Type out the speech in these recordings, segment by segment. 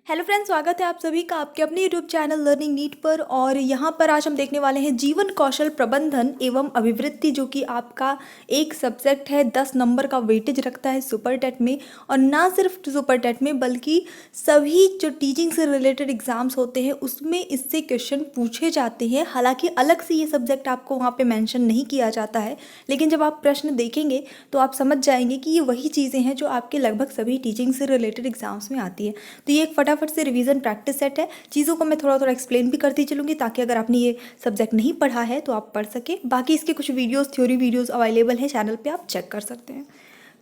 Hello friends, स्वागत है आप सभी का आपके अपने यूट्यूब चैनल लर्निंग नीट पर। और यहाँ पर आज हम देखने वाले हैं जीवन कौशल प्रबंधन एवं अभिवृत्ति, जो कि आपका एक सब्जेक्ट है। 10 नंबर का वेटेज रखता है सुपर टेट में, और ना सिर्फ सुपर टेट में बल्कि सभी जो टीचिंग से रिलेटेड एग्जाम्स होते हैं उसमें इससे क्वेश्चन पूछे जाते हैं। हालांकि अलग से ये सब्जेक्ट आपको वहाँ पर मैंशन नहीं किया जाता है, लेकिन जब आप प्रश्न देखेंगे तो आप समझ जाएंगे कि ये वही चीज़ें हैं जो आपके लगभग सभी टीचिंग से रिलेटेड एग्जाम्स में आती है। तो ये एक फटाफट से रिवीजन प्रैक्टिस सेट है। चीज़ों को मैं थोड़ा थोड़ा एक्सप्लेन भी करती चलूँगी, ताकि अगर आपने ये सब्जेक्ट नहीं पढ़ा है तो आप पढ़ सके। बाकी इसके कुछ वीडियोस, थ्योरी वीडियोस अवेलेबल है चैनल पे, आप चेक कर सकते हैं।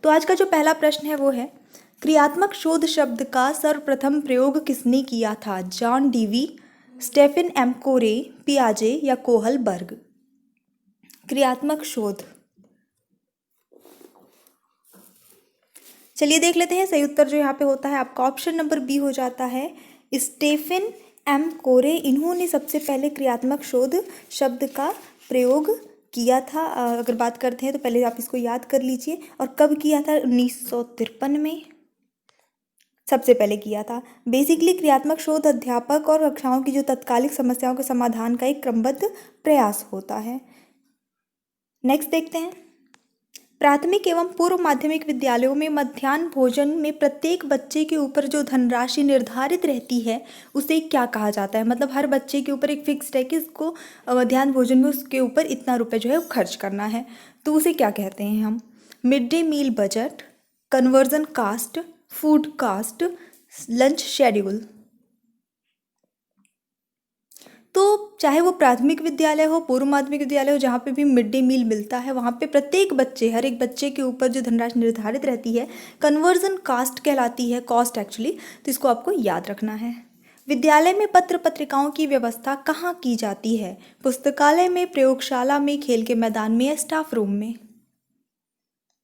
तो आज का जो पहला प्रश्न है वो है, क्रियात्मक शोध शब्द का सर्वप्रथम प्रयोग किसने किया था? जॉन डीवी, स्टेफन एम कोरे, पियाजे या कोहलबर्ग? क्रियात्मक शोध, चलिए देख लेते हैं। सही उत्तर जो यहाँ पे होता है आपका ऑप्शन नंबर बी हो जाता है, स्टेफन एम कोरे। इन्होंने सबसे पहले क्रियात्मक शोध शब्द का प्रयोग किया था। अगर बात करते हैं तो पहले आप इसको याद कर लीजिए। और कब किया था? 1953 में सबसे पहले किया था। बेसिकली क्रियात्मक शोध अध्यापक और कक्षाओं की जो तत्कालिक समस्याओं के समाधान का एक क्रमबद्ध प्रयास होता है। नेक्स्ट देखते हैं, प्राथमिक एवं पूर्व माध्यमिक विद्यालयों में मध्याह्न भोजन में प्रत्येक बच्चे के ऊपर जो धनराशि निर्धारित रहती है उसे क्या कहा जाता है? मतलब हर बच्चे के ऊपर एक फिक्स्ड है कि इसको मध्याह्न भोजन में उसके ऊपर इतना रुपए जो है वो खर्च करना है, तो उसे क्या कहते हैं हम? Mid day meal budget, conversion cost, food cost, lunch schedule. तो चाहे वो प्राथमिक विद्यालय हो, पूर्व माध्यमिक विद्यालय हो, जहाँ पे भी मिड डे मील मिलता है वहाँ पे प्रत्येक बच्चे, हर एक बच्चे के ऊपर जो धनराशि निर्धारित रहती है कन्वर्जन कास्ट कहलाती है, कॉस्ट एक्चुअली। तो इसको आपको याद रखना है। विद्यालय में पत्र पत्रिकाओं की व्यवस्था कहाँ की जाती है? पुस्तकालय में, प्रयोगशाला में, खेल के मैदान में या स्टाफ रूम में?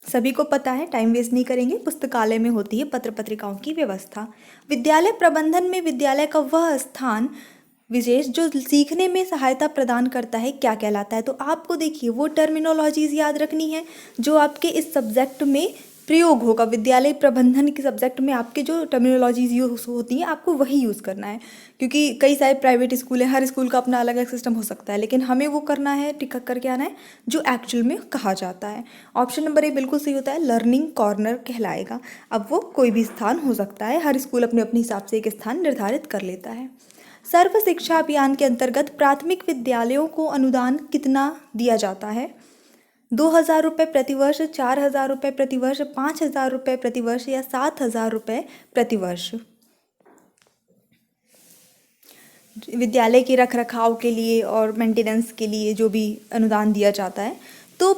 सभी को पता है, टाइम वेस्ट नहीं करेंगे। पुस्तकालय में होती है पत्र पत्रिकाओं की व्यवस्था। विद्यालय प्रबंधन में विद्यालय का वह स्थान विशेष जो सीखने में सहायता प्रदान करता है क्या कहलाता है? तो आपको देखिए वो टर्मिनोलॉजीज याद रखनी है जो आपके इस सब्जेक्ट में प्रयोग होगा। विद्यालय प्रबंधन के सब्जेक्ट में आपके जो टर्मिनोलॉजीज यूज होती हैं आपको वही यूज़ करना है, क्योंकि कई सारे प्राइवेट स्कूल हैं, हर स्कूल का अपना अलग अलग सिस्टम हो सकता है, लेकिन हमें वो करना है, टिक करके आना है जो एक्चुअल में कहा जाता है। ऑप्शन नंबर ए बिल्कुल सही होता है, लर्निंग कॉर्नर कहलाएगा। अब वो कोई भी स्थान हो सकता है, हर स्कूल अपने अपने हिसाब से एक स्थान निर्धारित कर लेता है। सर्व शिक्षा अभियान के अंतर्गत प्राथमिक विद्यालयों को अनुदान कितना दिया जाता है? 2,000 रुपये प्रतिवर्ष, 4,000 रुपये प्रतिवर्ष, 5,000 रुपये प्रतिवर्ष या 7,000 रुपये प्रतिवर्ष? विद्यालय के रख रखाव के लिए और मेंटेनेंस के लिए जो भी अनुदान दिया जाता है, तो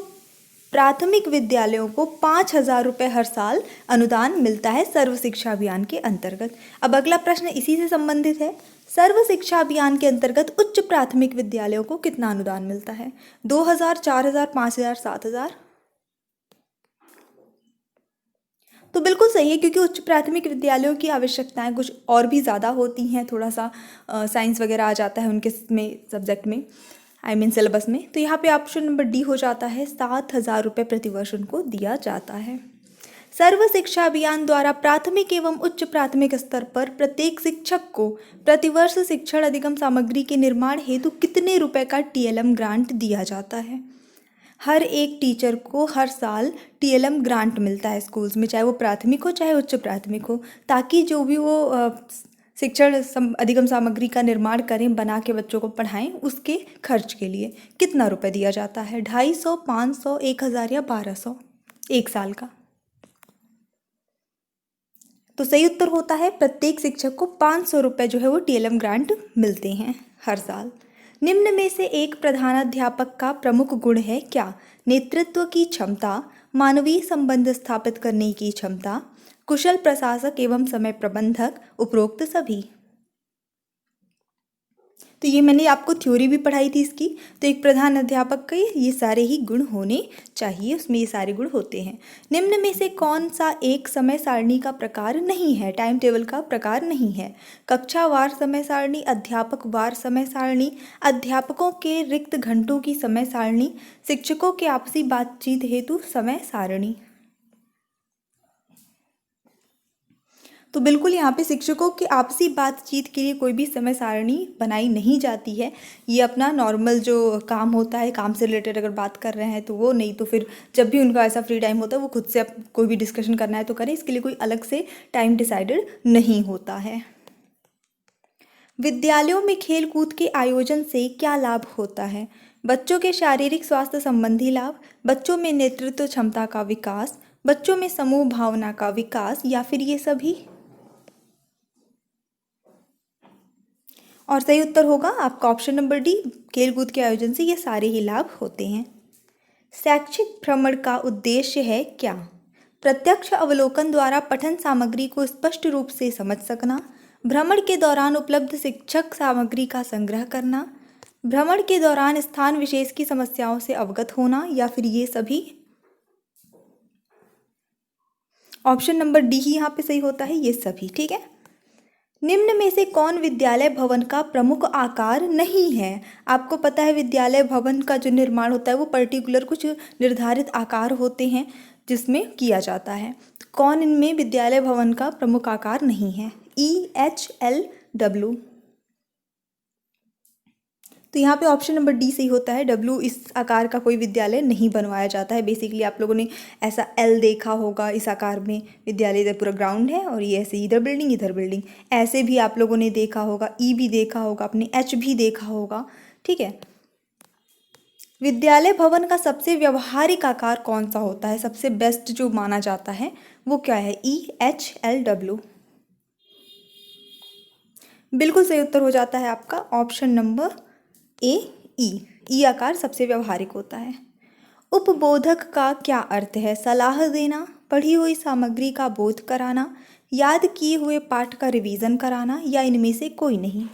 प्राथमिक विद्यालयों को 5,000 रुपये हर साल अनुदान मिलता है सर्व शिक्षा अभियान के अंतर्गत। अब अगला प्रश्न इसी से संबंधित है, सर्व शिक्षा अभियान के अंतर्गत उच्च प्राथमिक विद्यालयों को कितना अनुदान मिलता है? 2,000, 4,000, 5,000, 7,000? तो बिल्कुल सही है, क्योंकि उच्च प्राथमिक विद्यालयों की आवश्यकताएं कुछ और भी ज़्यादा होती हैं। थोड़ा सा साइंस वगैरह आ जाता है उनके में सब्जेक्ट में, आई मीन सिलेबस में। तो यहाँ पे ऑप्शन नंबर डी हो जाता है, 7,000 रुपये प्रतिवर्ष उनको दिया जाता है। सर्व शिक्षा अभियान द्वारा प्राथमिक एवं उच्च प्राथमिक स्तर पर प्रत्येक शिक्षक को प्रतिवर्ष शिक्षण अधिगम सामग्री के निर्माण हेतु कितने रुपए का टीएलएम ग्रांट दिया जाता है? हर एक टीचर को हर साल टीएलएम ग्रांट मिलता है स्कूल्स में, चाहे वो प्राथमिक हो चाहे उच्च प्राथमिक हो, ताकि जो भी वो शिक्षण अधिगम सामग्री का निर्माण करें, बना के बच्चों को पढ़ाएं, उसके खर्च के लिए कितना रुपए दिया जाता है? 250, 500, 1,000 या 1,200 एक साल का? तो सही उत्तर होता है, प्रत्येक शिक्षक को 500 रुपये जो है वो टीएलएम ग्रांट मिलते हैं हर साल। निम्न में से एक प्रधानाध्यापक का प्रमुख गुण है क्या? नेतृत्व की क्षमता, मानवीय संबंध स्थापित करने की क्षमता, कुशल प्रशासक एवं समय प्रबंधक, उपरोक्त सभी? तो ये मैंने आपको थ्योरी भी पढ़ाई थी इसकी। तो एक प्रधान अध्यापक के ये सारे ही गुण होने चाहिए, उसमें ये सारे गुण होते हैं। निम्न में से कौन सा एक समय सारणी का प्रकार नहीं है, टाइम टेबल का प्रकार नहीं है? कक्षा वार समय सारणी, अध्यापक वार समय सारणी, अध्यापकों के रिक्त घंटों की समय सारणी, शिक्षकों के आपसी बातचीत हेतु समय सारणी? तो बिल्कुल यहाँ पे शिक्षकों की आपसी बातचीत के लिए कोई भी समय सारणी बनाई नहीं जाती है। ये अपना नॉर्मल जो काम होता है, काम से रिलेटेड अगर बात कर रहे हैं तो वो, नहीं तो फिर जब भी उनका ऐसा फ्री टाइम होता है वो खुद से अब कोई भी डिस्कशन करना है तो करें, इसके लिए कोई अलग से टाइम डिसाइडेड नहीं होता है। विद्यालयों में खेल कूद के आयोजन से क्या लाभ होता है? बच्चों के शारीरिक स्वास्थ्य संबंधी लाभ, बच्चों में नेतृत्व क्षमता का विकास, बच्चों में समूह भावना का विकास, या फिर ये सभी? और सही उत्तर होगा आपका ऑप्शन नंबर डी, खेलकूद के आयोजन से ये सारे ही लाभ होते हैं। शैक्षिक भ्रमण का उद्देश्य है क्या? प्रत्यक्ष अवलोकन द्वारा पठन सामग्री को स्पष्ट रूप से समझ सकना, भ्रमण के दौरान उपलब्ध शिक्षक सामग्री का संग्रह करना, भ्रमण के दौरान स्थान विशेष की समस्याओं से अवगत होना, या फिर ये सभी? ऑप्शन नंबर डी ही यहाँ पे सही होता है, ये सभी। ठीक है, निम्न में से कौन विद्यालय भवन का प्रमुख आकार नहीं है? आपको पता है विद्यालय भवन का जो निर्माण होता है वो पर्टिकुलर कुछ निर्धारित आकार होते हैं जिसमें किया जाता है। तो कौन इनमें विद्यालय भवन का प्रमुख आकार नहीं है? EHLW। तो यहाँ पे ऑप्शन नंबर डी सही होता है, डब्ल्यू इस आकार का कोई विद्यालय नहीं बनवाया जाता है। बेसिकली आप लोगों ने ऐसा एल देखा होगा, इस आकार में विद्यालय, इधर पूरा ग्राउंड है और ये ऐसे इधर बिल्डिंग, ऐसे भी आप लोगों ने देखा होगा, ई भी देखा होगा, आपने एच भी देखा होगा। ठीक है, विद्यालय भवन का सबसे व्यवहारिक आकार कौन सा होता है? सबसे बेस्ट जो माना जाता है वो क्या है? EHLW। बिल्कुल सही उत्तर हो जाता है आपका ऑप्शन नंबर ए, ई आकार सबसे व्यवहारिक होता है। उपबोधक का क्या अर्थ है? सलाह देना, पढ़ी हुई सामग्री का बोध कराना, याद किए हुए पाठ का रिवीजन कराना, या इनमें से कोई नहीं?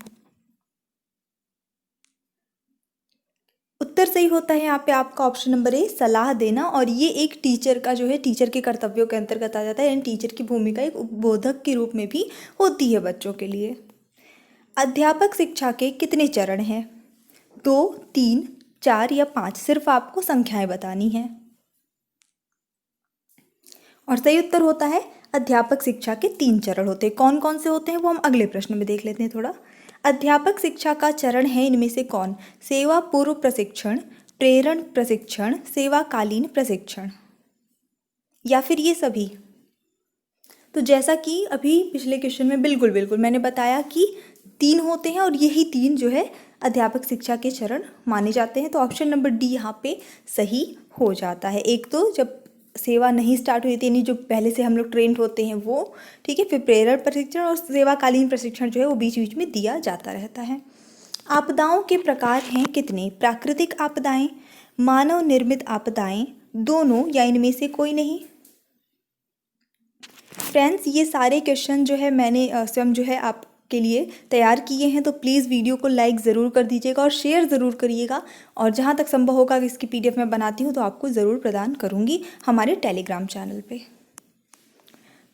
उत्तर सही होता है यहाँ पे आपका ऑप्शन नंबर ए, सलाह देना। और ये एक टीचर का जो है, टीचर के कर्तव्यों के अंतर्गत आ जाता है, यानी टीचर की भूमिका एक उपबोधक के रूप में भी होती है बच्चों के लिए। अध्यापक शिक्षा के कितने चरण हैं? 2, 3, 4 या 5? सिर्फ आपको संख्याएं बतानी है। और सही उत्तर होता है अध्यापक शिक्षा के 3 चरण होते हैं। कौन कौन से होते हैं वो हम अगले प्रश्न में देख लेते हैं थोड़ा। अध्यापक शिक्षा का चरण है इनमें से कौन? सेवा पूर्व प्रशिक्षण, प्रेरण प्रशिक्षण, सेवाकालीन प्रशिक्षण, या फिर ये सभी? तो जैसा कि अभी पिछले क्वेश्चन में बिल्कुल बिल्कुल मैंने बताया कि 3 होते हैं और यही 3 जो है अध्यापक शिक्षा के चरण माने जाते हैं। तो ऑप्शन नंबर डी यहाँ पे सही हो जाता है। एक तो जब सेवा नहीं स्टार्ट हुई थी, यानी जो पहले से हम लोग ट्रेंड होते हैं वो, ठीक है, फिर प्रेरण प्रशिक्षण और सेवाकालीन प्रशिक्षण जो है वो बीच बीच में दिया जाता रहता है। आपदाओं के प्रकार हैं कितने? प्राकृतिक आपदाएं, मानव निर्मित आपदाएं, दोनों, या इनमें से कोई नहीं? फ्रेंड्स, ये सारे क्वेश्चन जो है मैंने स्वयं जो है आपके लिए तैयार किए हैं, तो प्लीज़ वीडियो को लाइक ज़रूर कर दीजिएगा और शेयर ज़रूर करिएगा। और जहाँ तक संभव होगा कि इसकी PDF मैं बनाती हूँ तो आपको ज़रूर प्रदान करूँगी हमारे टेलीग्राम चैनल पे।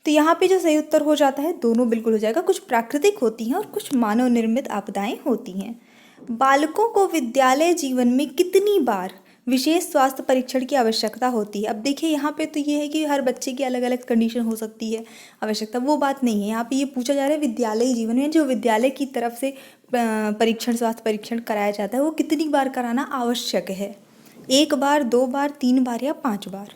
तो यहाँ पे जो सही उत्तर हो जाता है, दोनों बिल्कुल हो जाएगा। कुछ प्राकृतिक होती हैं और कुछ मानव निर्मित आपदाएं होती हैं। बालकों को विद्यालय जीवन में कितनी बार विशेष स्वास्थ्य परीक्षण की आवश्यकता होती है? अब देखिए यहाँ पे तो ये है कि हर बच्चे की अलग अलग कंडीशन हो सकती है, आवश्यकता वो बात नहीं है। यहाँ पे ये पूछा जा रहा है विद्यालय जीवन में जो विद्यालय की तरफ से परीक्षण, स्वास्थ्य परीक्षण कराया जाता है वो कितनी बार कराना आवश्यक है? 1 बार, 2 बार, 3 बार या 5 बार?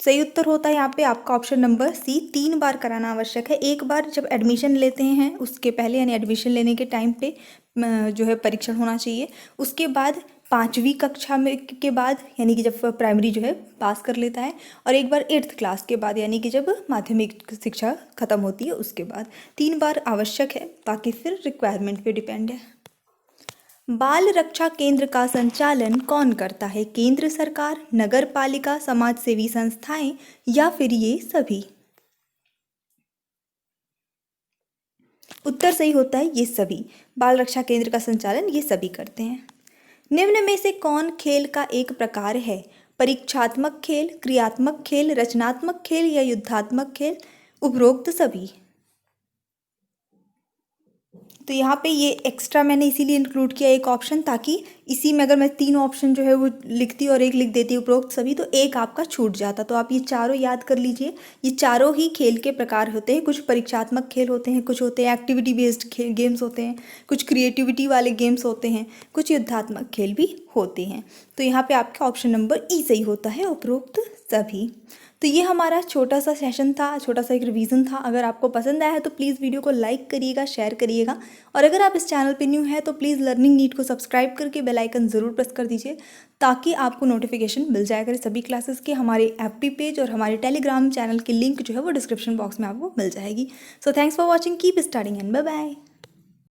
सही उत्तर होता है यहाँ पे आपका ऑप्शन नंबर सी, 3 बार कराना आवश्यक है। 1 बार जब एडमिशन लेते हैं उसके पहले, यानी एडमिशन लेने के टाइम पे जो है परीक्षण होना चाहिए। उसके बाद 5वीं कक्षा में के बाद, यानी कि जब प्राइमरी जो है पास कर लेता है, और एक बार 8th क्लास के बाद, यानी कि जब माध्यमिक शिक्षा खत्म होती है उसके बाद 3 बार आवश्यक है। बाकी फिर रिक्वायरमेंट पे डिपेंड है। बाल रक्षा केंद्र का संचालन कौन करता है? केंद्र सरकार, नगर पालिका, समाज सेवी संस्थाएं, या फिर ये सभी? उत्तर सही होता है ये सभी। बाल रक्षा केंद्र का संचालन ये सभी करते हैं। निम्न में से कौन खेल का एक प्रकार है? परीक्षात्मक खेल, क्रियात्मक खेल, रचनात्मक खेल, या युद्धात्मक खेल, उपरोक्त सभी? तो यहाँ पे ये एक्स्ट्रा मैंने इसीलिए इंक्लूड किया एक ऑप्शन, ताकि इसी में अगर मैं 3 ऑप्शन जो है वो लिखती और एक लिख देती उपरोक्त सभी, तो एक आपका छूट जाता। तो आप ये चारों याद कर लीजिए। ये चारों ही खेल के प्रकार होते हैं। कुछ परीक्षात्मक खेल होते हैं, कुछ होते हैं एक्टिविटी बेस्ड गेम्स होते हैं, कुछ क्रिएटिविटी वाले गेम्स होते हैं, कुछ युद्धात्मक खेल भी होते हैं। तो यहाँ पे आपका ऑप्शन नंबर ई सही होता है, उपरोक्त सभी। तो ये हमारा छोटा सा सेशन था, छोटा सा एक रिवीजन था। अगर आपको पसंद आया है तो प्लीज़ वीडियो को लाइक करिएगा, शेयर करिएगा, और अगर आप इस चैनल पे न्यू है तो प्लीज़ लर्निंग नीट को सब्सक्राइब करके बेल आइकन ज़रूर प्रेस कर दीजिए, ताकि आपको नोटिफिकेशन मिल जाया करे सभी क्लासेस के। हमारे FB पेज और हमारे टेलीग्राम चैनल की लिंक जो है वो डिस्क्रिप्शन बॉक्स में आपको मिल जाएगी। So thanks for watching, keep studying and bye bye.